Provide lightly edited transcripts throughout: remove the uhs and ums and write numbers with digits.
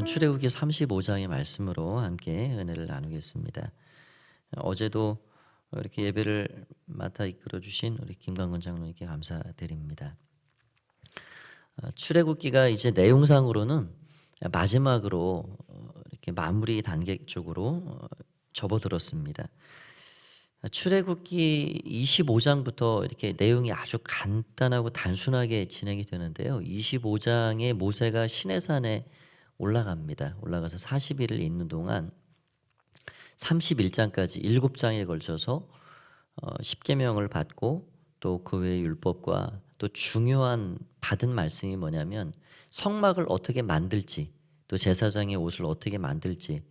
출애굽기 35장의 말씀으로 함께 은혜를 나누겠습니다. 어제도 이렇게 예배를 맡아 이끌어 주신 우리 김광근 장로님께 감사드립니다. 출애굽기가 이제 내용상으로는 마지막으로 이렇게 마무리 단계 쪽으로 접어들었습니다. 출애굽기 25장부터 이렇게 내용이 아주 간단하고 단순하게 진행이 되는데요. 25장에 모세가 시내산에 올라갑니다. 올라가서 40일을 있는 동안 31장까지 7장에 걸쳐서 십계명을 받고 또 그 외의 율법과 또 중요한 받은 말씀이 뭐냐면 성막을 어떻게 만들지 또 제사장의 옷을 어떻게 만들지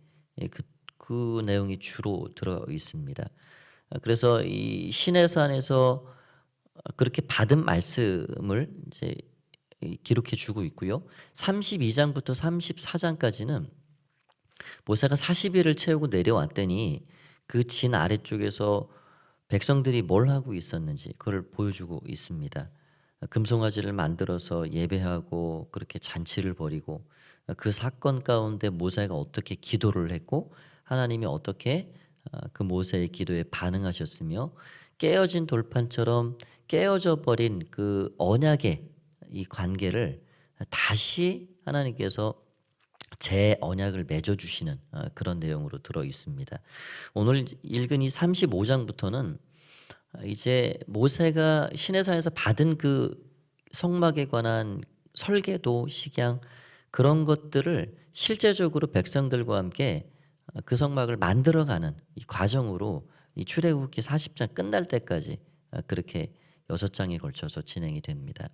그 내용이 주로 들어 있습니다. 그래서 이 시내산에서 그렇게 받은 말씀을 이제 기록해 주고 있고요. 32장부터 34장까지는 모세가 40일을 채우고 내려왔더니 그 진 아래쪽에서 백성들이 뭘 하고 있었는지 그걸 보여주고 있습니다. 금송아지를 만들어서 예배하고 그렇게 잔치를 벌이고 그 사건 가운데 모세가 어떻게 기도를 했고 하나님이 어떻게 그 모세의 기도에 반응하셨으며 깨어진 돌판처럼 깨어져 버린 그 언약의 이 관계를 다시 하나님께서 제 언약을 맺어 주시는 그런 내용으로 들어 있습니다. 오늘 읽은 이 35장부터는 이제 모세가 시내산에서 받은 그 성막에 관한 설계도, 식양 그런 것들을 실제적으로 백성들과 함께 그 성막을 만들어가는 이 과정으로 이 출애굽기 40장 끝날 때까지 그렇게 6장에 걸쳐서 진행이 됩니다.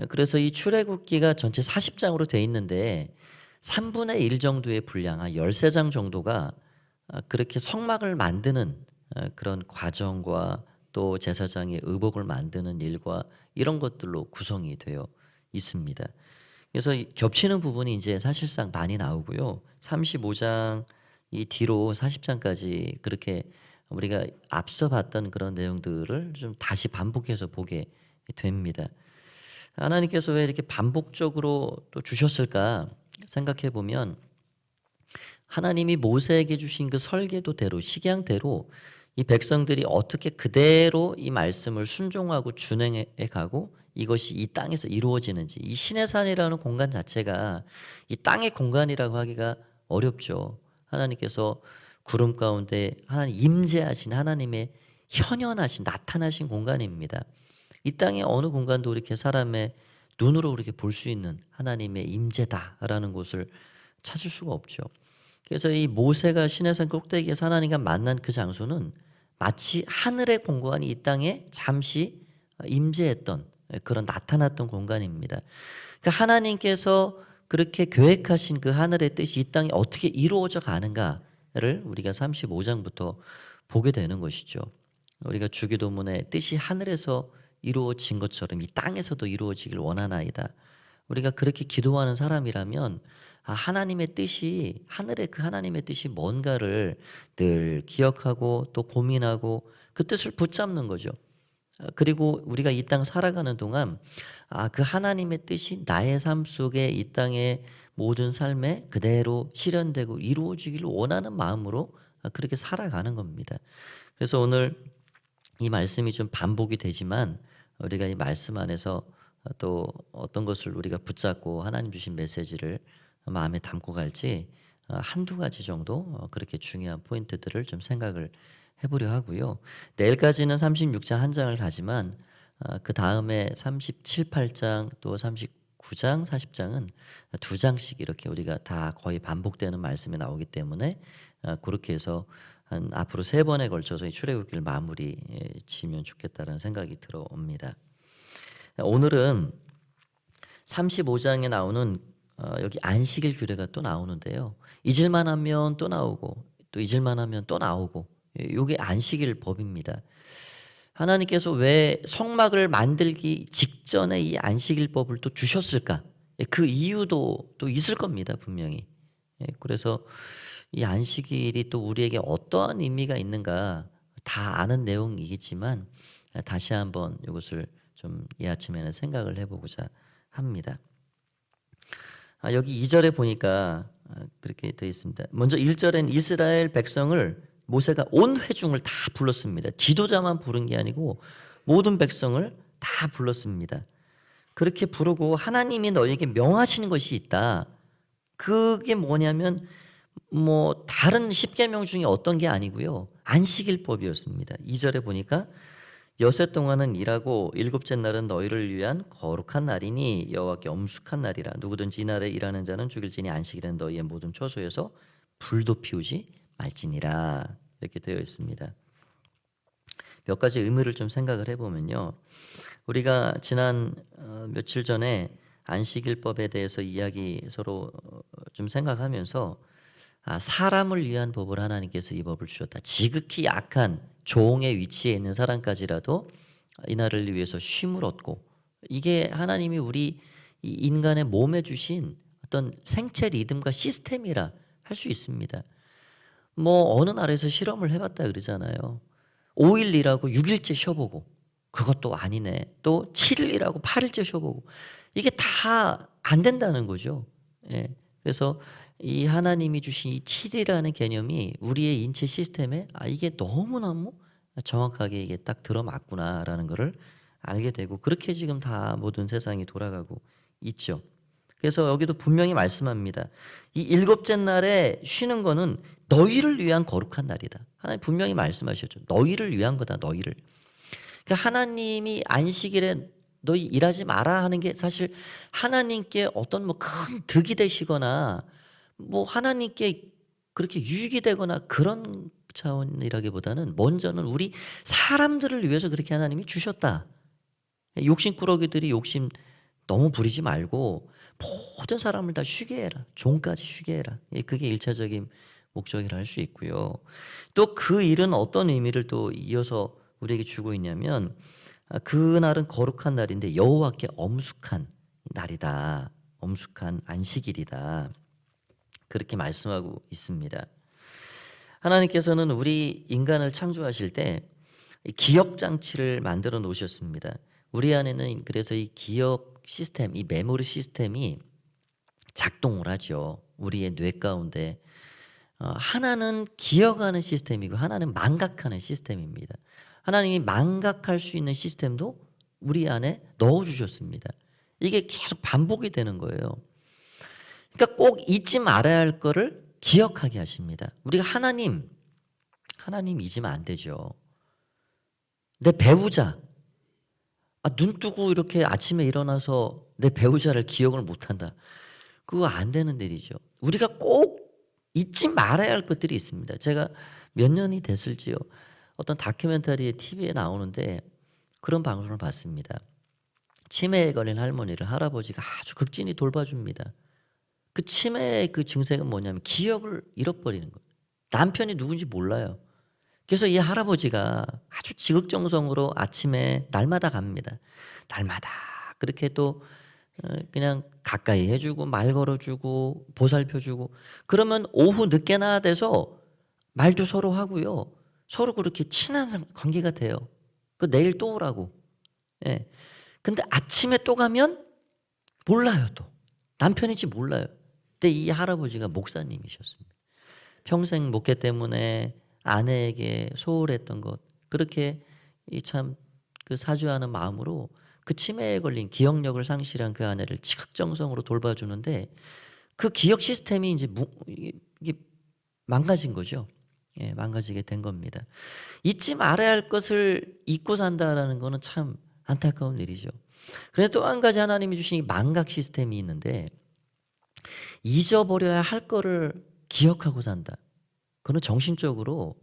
그래서 이 출애굽기가 전체 40장으로 돼 있는데 3분의 1 정도의 분량, 한 13장 정도가 그렇게 성막을 만드는 그런 과정과 또 제사장의 의복을 만드는 일과 이런 것들로 구성이 되어 있습니다. 그래서 겹치는 부분이 이제 사실상 많이 나오고요. 35장 이 뒤로 40장까지 그렇게 우리가 앞서 봤던 그런 내용들을 좀 다시 반복해서 보게 됩니다. 하나님께서 왜 이렇게 반복적으로 또 주셨을까 생각해 보면 하나님이 모세에게 주신 그 설계도대로 식양대로 이 백성들이 어떻게 그대로 이 말씀을 순종하고 준행해 가고 이것이 이 땅에서 이루어지는지, 이 시내산이라는 공간 자체가 이 땅의 공간이라고 하기가 어렵죠. 하나님께서 구름 가운데 하나님 임재하신 하나님의 현현하신 나타나신 공간입니다. 이 땅의 어느 공간도 이렇게 사람의 눈으로 그렇게 볼 수 있는 하나님의 임재다라는 곳을 찾을 수가 없죠. 그래서 이 모세가 시내산 꼭대기에서 하나님과 만난 그 장소는 마치 하늘의 공간이 이 땅에 잠시 임재했던 그런 나타났던 공간입니다. 그러니까 하나님께서 그렇게 계획하신 그 하늘의 뜻이 이 땅에 어떻게 이루어져 가는가를 우리가 35장부터 보게 되는 것이죠. 우리가 주기도문의 뜻이 하늘에서 이루어진 것처럼 이 땅에서도 이루어지길 원하나이다. 우리가 그렇게 기도하는 사람이라면 하나님의 뜻이 하늘의 그 하나님의 뜻이 뭔가를 늘 기억하고 또 고민하고 그 뜻을 붙잡는 거죠. 그리고 우리가 이 땅 살아가는 동안 그 하나님의 뜻이 나의 삶 속에 이 땅의 모든 삶에 그대로 실현되고 이루어지기를 원하는 마음으로 그렇게 살아가는 겁니다. 그래서 오늘 이 말씀이 좀 반복이 되지만 우리가 이 말씀 안에서 또 어떤 것을 우리가 붙잡고 하나님 주신 메시지를 마음에 담고 갈지 한두 가지 정도 그렇게 중요한 포인트들을 좀 생각을 해보려 하고요. 내일까지는 36장 한 장을 가지만 그 다음에 37, 8장 또 39장, 40장은 두 장씩 이렇게 우리가 다 거의 반복되는 말씀이 나오기 때문에 그렇게 해서 한 앞으로 3번에 걸쳐서 이 출애굽기를 마무리 지면 좋겠다는 생각이 들어옵니다. 오늘은 35장에 나오는 여기 안식일 규례가 또 나오는데요. 잊을만 하면 또 나오고 또 잊을만 하면 또 나오고 이게 안식일 법입니다. 하나님께서 왜 성막을 만들기 직전에 이 안식일 법을 또 주셨을까? 그 이유도 또 있을 겁니다, 분명히. 그래서 이 안식일이 또 우리에게 어떠한 의미가 있는가 다 아는 내용이겠지만 다시 한번 이것을 좀 이 아침에는 생각을 해보고자 합니다. 여기 2절에 보니까 그렇게 되어 있습니다. 먼저 1절엔 이스라엘 백성을 모세가 온 회중을 다 불렀습니다. 지도자만 부른 게 아니고 모든 백성을 다 불렀습니다. 그렇게 부르고 하나님이 너에게 명하시는 것이 있다. 그게 뭐냐면 뭐 다른 십계명 중에 어떤 게 아니고요. 안식일법이었습니다. 2절에 보니까 여세 동안은 일하고 일곱째 날은 너희를 위한 거룩한 날이니 여호와께 엄숙한 날이라. 누구든지 이날에 일하는 자는 죽일지니 안식일은 너희의 모든 처소에서 불도 피우지 말지니라. 이렇게 되어 있습니다. 몇 가지 의미를 좀 생각을 해보면요. 우리가 지난 며칠 전에 안식일법에 대해서 이야기 서로 좀 생각하면서 사람을 위한 법을 하나님께서 이 법을 주셨다. 지극히 약한 종의 위치에 있는 사람까지라도 이 날을 위해서 쉼을 얻고, 이게 하나님이 우리 이 인간의 몸에 주신 어떤 생체 리듬과 시스템이라 할 수 있습니다. 뭐 어느 나라에서 실험을 해봤다 그러잖아요. 5일 일하고 6일째 쉬어보고, 그것도 아니네. 또 7일 일하고 8일째 쉬어보고, 이게 다 안 된다는 거죠. 예. 그래서 이 하나님이 주신 이 7이라는 개념이 우리의 인체 시스템에 이게 너무너무 정확하게 이게 딱 들어맞구나라는 것을 알게 되고, 그렇게 지금 다 모든 세상이 돌아가고 있죠. 그래서 여기도 분명히 말씀합니다. 이 일곱째 날에 쉬는 거는 너희를 위한 거룩한 날이다. 하나님 분명히 말씀하셨죠. 너희를 위한 거다. 너희를. 그러니까 하나님이 안식일에 너희 일하지 마라 하는 게 사실 하나님께 어떤 뭐 큰 득이 되시거나 뭐 하나님께 그렇게 유익이 되거나 그런 차원이라기보다는 먼저는 우리 사람들을 위해서 그렇게 하나님이 주셨다. 욕심꾸러기들이 욕심 너무 부리지 말고 모든 사람을 다 쉬게 해라. 종까지 쉬게 해라. 그게 일차적인 목적이라 할 수 있고요. 또 그 일은 어떤 의미를 또 이어서 우리에게 주고 있냐면, 그날은 거룩한 날인데 여호와께 엄숙한 날이다. 엄숙한 안식일이다. 그렇게 말씀하고 있습니다. 하나님께서는 우리 인간을 창조하실 때 기억 장치를 만들어 놓으셨습니다. 우리 안에는 그래서 이 기억 시스템, 이 메모리 시스템이 작동을 하죠. 우리의 뇌 가운데 하나는 기억하는 시스템이고 하나는 망각하는 시스템입니다. 하나님이 망각할 수 있는 시스템도 우리 안에 넣어주셨습니다. 이게 계속 반복이 되는 거예요. 그러니까 꼭 잊지 말아야 할 거를 기억하게 하십니다. 우리가 하나님 잊으면 안 되죠. 내 배우자, 눈 뜨고 이렇게 아침에 일어나서 내 배우자를 기억을 못한다. 그거 안 되는 일이죠. 우리가 꼭 잊지 말아야 할 것들이 있습니다. 제가 몇 년이 됐을지요. 어떤 다큐멘터리에 TV에 나오는데 그런 방송을 봤습니다. 치매에 걸린 할머니를 할아버지가 아주 극진히 돌봐줍니다. 그 치매의 그 증세가 뭐냐면 기억을 잃어버리는 거예요. 남편이 누군지 몰라요. 그래서 이 할아버지가 아주 지극정성으로 아침에 날마다 갑니다. 날마다 그렇게 또 그냥 가까이 해주고 말 걸어주고 보살펴주고, 그러면 오후 늦게나 돼서 말도 서로 하고요. 서로 그렇게 친한 관계가 돼요. 그 내일 또 오라고. 예. 근데 아침에 또 가면 몰라요 또. 남편인지 몰라요. 근데 이 할아버지가 목사님이셨습니다. 평생 목회 때문에 아내에게 소홀했던 것, 그렇게 이 참 그 사죄하는 마음으로 그 치매에 걸린 기억력을 상실한 그 아내를 지극정성으로 돌봐주는데, 그 기억 시스템이 이제 이게 망가진 거죠. 예, 망가지게 된 겁니다. 잊지 말아야 할 것을 잊고 산다라는 거는 참 안타까운 일이죠. 그런데 또 한 가지 하나님이 주신 이 망각 시스템이 있는데, 잊어버려야 할 거를 기억하고 산다. 그건 정신적으로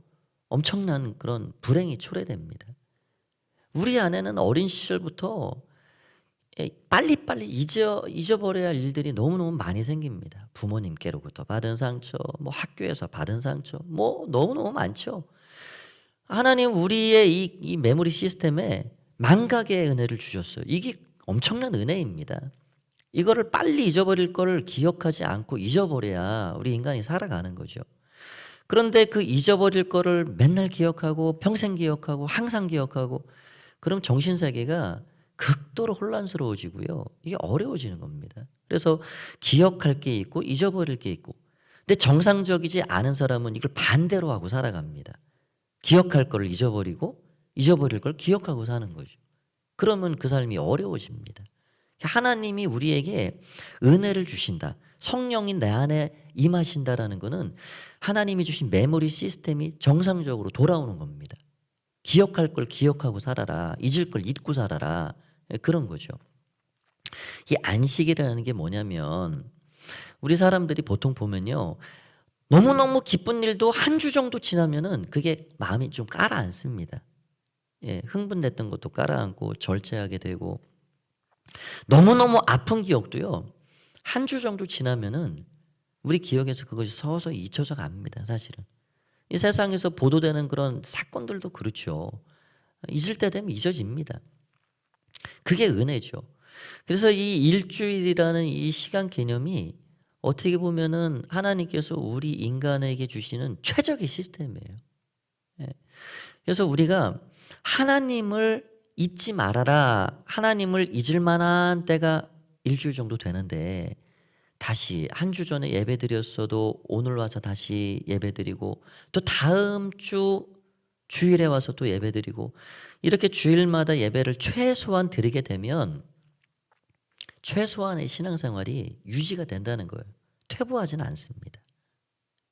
엄청난 그런 불행이 초래됩니다. 우리 안에는 어린 시절부터 빨리빨리 잊어버려야 할 일들이 너무너무 많이 생깁니다. 부모님께로부터 받은 상처, 뭐 학교에서 받은 상처, 뭐 너무너무 많죠. 하나님 우리의 이 메모리 시스템에 망각의 은혜를 주셨어요. 이게 엄청난 은혜입니다. 이거를 빨리 잊어버릴 거를 기억하지 않고 잊어버려야 우리 인간이 살아가는 거죠. 그런데 그 잊어버릴 거를 맨날 기억하고 평생 기억하고 항상 기억하고, 그럼 정신세계가 극도로 혼란스러워지고요. 이게 어려워지는 겁니다. 그래서 기억할 게 있고 잊어버릴 게 있고, 근데 정상적이지 않은 사람은 이걸 반대로 하고 살아갑니다. 기억할 걸 잊어버리고 잊어버릴 걸 기억하고 사는 거죠. 그러면 그 삶이 어려워집니다. 하나님이 우리에게 은혜를 주신다, 성령이 내 안에 임하신다라는 것은 하나님이 주신 메모리 시스템이 정상적으로 돌아오는 겁니다. 기억할 걸 기억하고 살아라, 잊을 걸 잊고 살아라, 그런 거죠. 이 안식이라는 게 뭐냐면, 우리 사람들이 보통 보면요, 너무너무 기쁜 일도 한 주 정도 지나면은 그게 마음이 좀 가라앉습니다. 예, 흥분됐던 것도 가라앉고 절제하게 되고, 너무너무 아픈 기억도요, 한 주 정도 지나면은 우리 기억에서 그것이 서서히 잊혀져 갑니다. 사실은 이 세상에서 보도되는 그런 사건들도 그렇죠. 잊을 때 되면 잊어집니다. 그게 은혜죠. 그래서 이 일주일이라는 이 시간 개념이 어떻게 보면은 하나님께서 우리 인간에게 주시는 최적의 시스템이에요. 예. 그래서 우리가 하나님을 잊지 말아라, 하나님을 잊을 만한 때가 일주일 정도 되는데, 다시 한 주 전에 예배드렸어도 오늘 와서 다시 예배드리고, 또 다음 주 주일에 와서 또 예배드리고, 이렇게 주일마다 예배를 최소한 드리게 되면 최소한의 신앙생활이 유지가 된다는 거예요. 퇴보하지는 않습니다.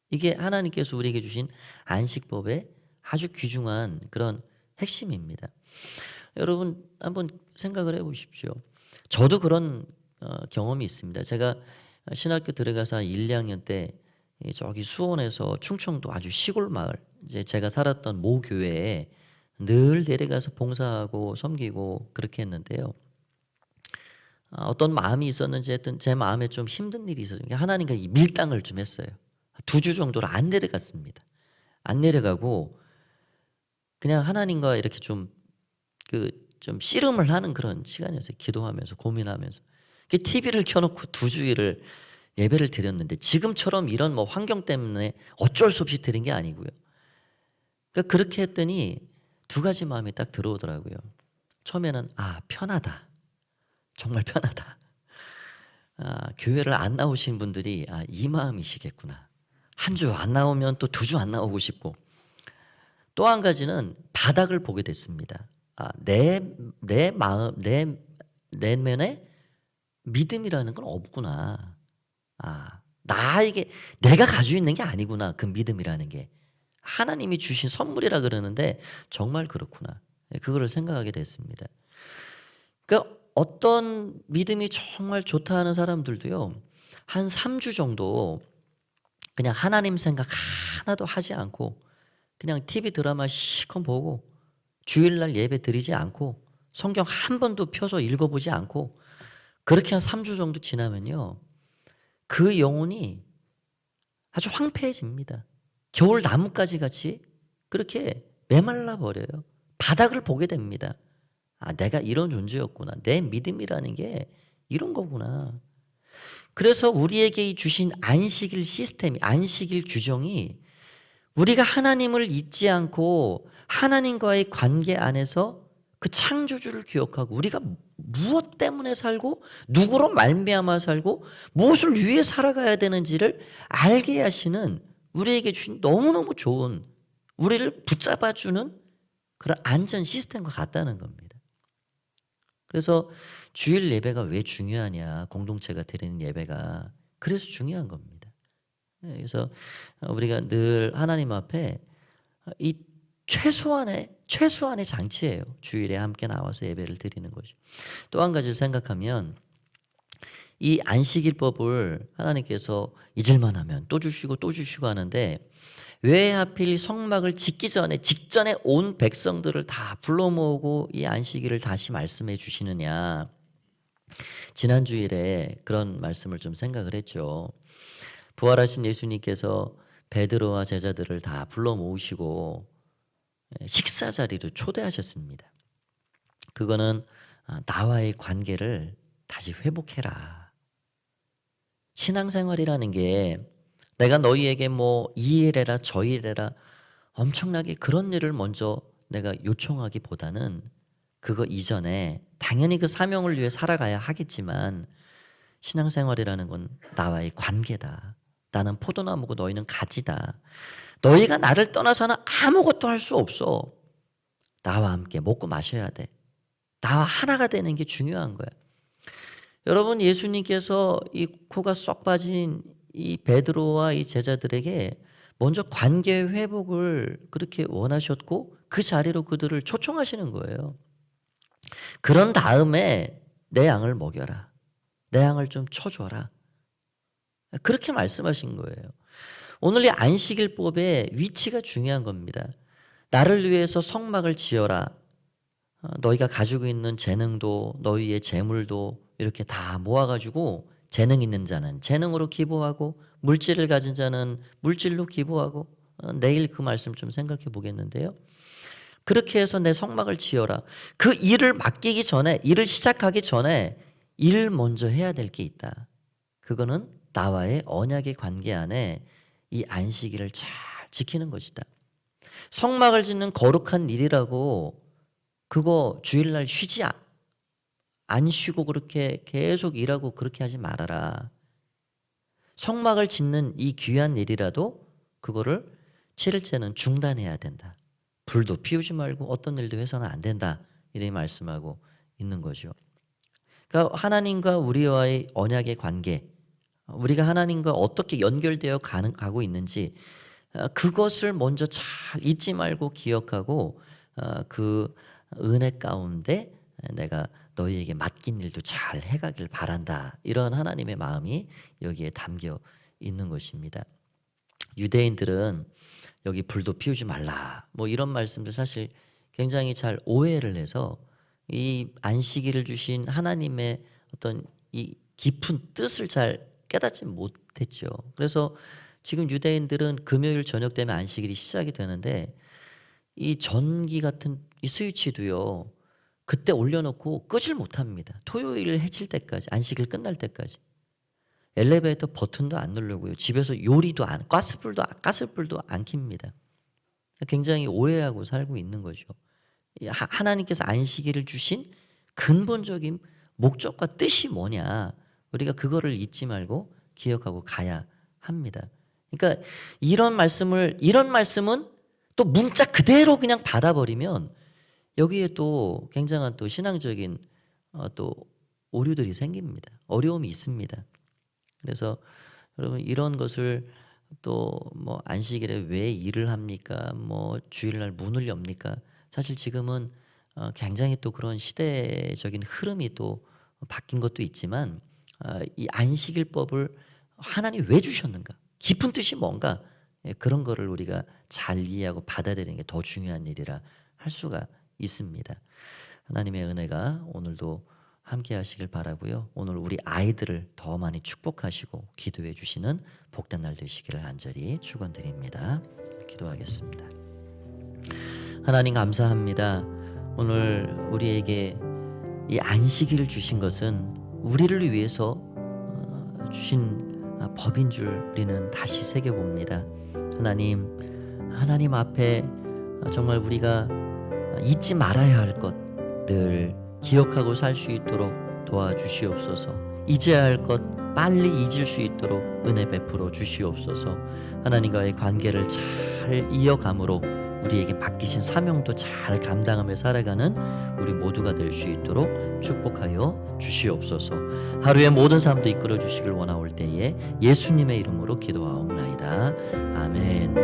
이게 하나님께서 우리에게 주신 안식법의 아주 귀중한 그런 핵심입니다. 여러분 한번 생각을 해보십시오. 저도 그런 경험이 있습니다. 제가 신학교 들어가서 한 1, 2학년 때 저기 수원에서 충청도 아주 시골 마을, 이제 제가 살았던 모 교회에 늘 내려가서 봉사하고 섬기고 그렇게 했는데요. 어떤 마음이 있었는지 하여튼 제 마음에 좀 힘든 일이 있어요. 하나님과 이 밀당을 좀 했어요. 2주 정도를 안 내려갔습니다. 안 내려가고 그냥 하나님과 이렇게 좀 씨름을 하는 그런 시간이었어요. 기도하면서 고민하면서. TV를 켜놓고 2주일을 예배를 드렸는데, 지금처럼 이런 뭐 환경 때문에 어쩔 수 없이 드린 게 아니고요. 그러니까 그렇게 했더니 2가지 마음이 딱 들어오더라고요. 처음에는 편하다. 정말 편하다. 교회를 안 나오신 분들이 이 마음이시겠구나. 한 주 안 나오면 또 2주 안 나오고 싶고, 또 한 가지는 바닥을 보게 됐습니다. 내 마음, 내 내면에 믿음이라는 건 없구나. 나에게 내가 가지고 있는 게 아니구나. 그 믿음이라는 게 하나님이 주신 선물이라 그러는데 정말 그렇구나. 그거를 생각하게 됐습니다. 그러니까 어떤 믿음이 정말 좋다 하는 사람들도요, 한 3주 정도 그냥 하나님 생각 하나도 하지 않고 그냥 TV 드라마 실컷 보고 주일날 예배 드리지 않고 성경 한 번도 펴서 읽어보지 않고 그렇게 한 3주 정도 지나면요, 그 영혼이 아주 황폐해집니다. 겨울 나뭇가지 같이 그렇게 메말라 버려요. 바닥을 보게 됩니다. 내가 이런 존재였구나. 내 믿음이라는 게 이런 거구나. 그래서 우리에게 주신 안식일 시스템이, 안식일 규정이 우리가 하나님을 잊지 않고 하나님과의 관계 안에서 그 창조주를 기억하고 우리가 무엇 때문에 살고 누구로 말미암아 살고 무엇을 위해 살아가야 되는지를 알게 하시는, 우리에게 주신 너무너무 좋은, 우리를 붙잡아주는 그런 안전 시스템과 같다는 겁니다. 그래서 주일 예배가 왜 중요하냐, 공동체가 드리는 예배가 그래서 중요한 겁니다. 그래서 우리가 늘 하나님 앞에 이 최소한의 장치예요. 주일에 함께 나와서 예배를 드리는 것이. 또 한 가지를 생각하면, 이 안식일법을 하나님께서 잊을만 하면 또 주시고 또 주시고 하는데, 왜 하필 성막을 짓기 전에 직전에 온 백성들을 다 불러 모으고 이 안식일을 다시 말씀해 주시느냐. 지난 주일에 그런 말씀을 좀 생각을 했죠. 부활하신 예수님께서 베드로와 제자들을 다 불러 모으시고 식사 자리로 초대하셨습니다. 그거는 나와의 관계를 다시 회복해라. 신앙생활이라는 게 내가 너희에게 뭐 이 일해라 저 일해라 엄청나게 그런 일을 먼저 내가 요청하기보다는 그거 이전에 당연히 그 사명을 위해 살아가야 하겠지만 신앙생활이라는 건 나와의 관계다. 나는 포도나무고 너희는 가지다. 너희가 나를 떠나서는 아무것도 할 수 없어. 나와 함께 먹고 마셔야 돼. 나와 하나가 되는 게 중요한 거야. 여러분, 예수님께서 이 코가 쏙 빠진 이 베드로와 이 제자들에게 먼저 관계 회복을 그렇게 원하셨고 그 자리로 그들을 초청하시는 거예요. 그런 다음에 내 양을 먹여라. 내 양을 좀 쳐줘라. 그렇게 말씀하신 거예요. 오늘 이 안식일법의 위치가 중요한 겁니다. 나를 위해서 성막을 지어라. 너희가 가지고 있는 재능도 너희의 재물도 이렇게 다 모아가지고 재능 있는 자는 재능으로 기부하고 물질을 가진 자는 물질로 기부하고 내일 그 말씀 좀 생각해 보겠는데요. 그렇게 해서 내 성막을 지어라. 그 일을 맡기기 전에 일을 시작하기 전에 일 먼저 해야 될 게 있다. 그거는 나와의 언약의 관계 안에 이 안식일을 잘 지키는 것이다. 성막을 짓는 거룩한 일이라고 그거 주일날 쉬지 안 쉬고 그렇게 계속 일하고 그렇게 하지 말아라. 성막을 짓는 이 귀한 일이라도 그거를 7일째는 중단해야 된다. 불도 피우지 말고 어떤 일도 해서는 안 된다. 이렇게 말씀하고 있는 거죠. 그러니까 하나님과 우리와의 언약의 관계, 우리가 하나님과 어떻게 연결되어 가고 있는지 그것을 먼저 잘 잊지 말고 기억하고 그 은혜 가운데 내가 너희에게 맡긴 일도 잘 해가길 바란다. 이런 하나님의 마음이 여기에 담겨 있는 것입니다. 유대인들은 여기 불도 피우지 말라 뭐 이런 말씀들 사실 굉장히 잘 오해를 해서 이 안식일을 주신 하나님의 어떤 이 깊은 뜻을 잘 깨닫지 못했죠. 그래서 지금 유대인들은 금요일 저녁 되면 안식일이 시작이 되는데 이 전기 같은 이 스위치도요 그때 올려놓고 끄질 못합니다. 토요일 해칠 때까지, 안식일 끝날 때까지. 엘리베이터 버튼도 안 누르고요. 집에서 요리도 가스불도 안 켭니다. 굉장히 오해하고 살고 있는 거죠. 하나님께서 안식일을 주신 근본적인 목적과 뜻이 뭐냐. 우리가 그거를 잊지 말고 기억하고 가야 합니다. 그러니까 이런 말씀은 또 문자 그대로 그냥 받아버리면 여기에 또 굉장한 또 신앙적인 또 오류들이 생깁니다. 어려움이 있습니다. 그래서 여러분 이런 것을 또 뭐 안식일에 왜 일을 합니까? 뭐 주일날 문을 엽니까? 사실 지금은 굉장히 또 그런 시대적인 흐름이 또 바뀐 것도 있지만 이 안식일법을 하나님 왜 주셨는가? 깊은 뜻이 뭔가? 그런 거를 우리가 잘 이해하고 받아들이는 게 더 중요한 일이라 할 수가 있습니다. 하나님의 은혜가 오늘도 함께 하시길 바라고요. 오늘 우리 아이들을 더 많이 축복하시고 기도해 주시는 복된 날 되시기를 간절히 축원드립니다. 기도하겠습니다. 하나님 감사합니다. 오늘 우리에게 이 안식일을 주신 것은 우리를 위해서 주신 법인 줄 우리는 다시 새겨봅니다. 하나님 앞에 정말 우리가 잊지 말아야 할 것 늘 기억하고 살 수 있도록 도와주시옵소서. 잊어야 할 것 빨리 잊을 수 있도록 은혜 베풀어 주시옵소서. 하나님과의 관계를 잘 이어감으로 우리에게 맡기신 사명도 잘 감당하며 살아가는 우리 모두가 될 수 있도록 축복하여 주시옵소서. 하루의 모든 삶도 이끌어 주시길 원하올 때에 예수님의 이름으로 기도하옵나이다. 아멘.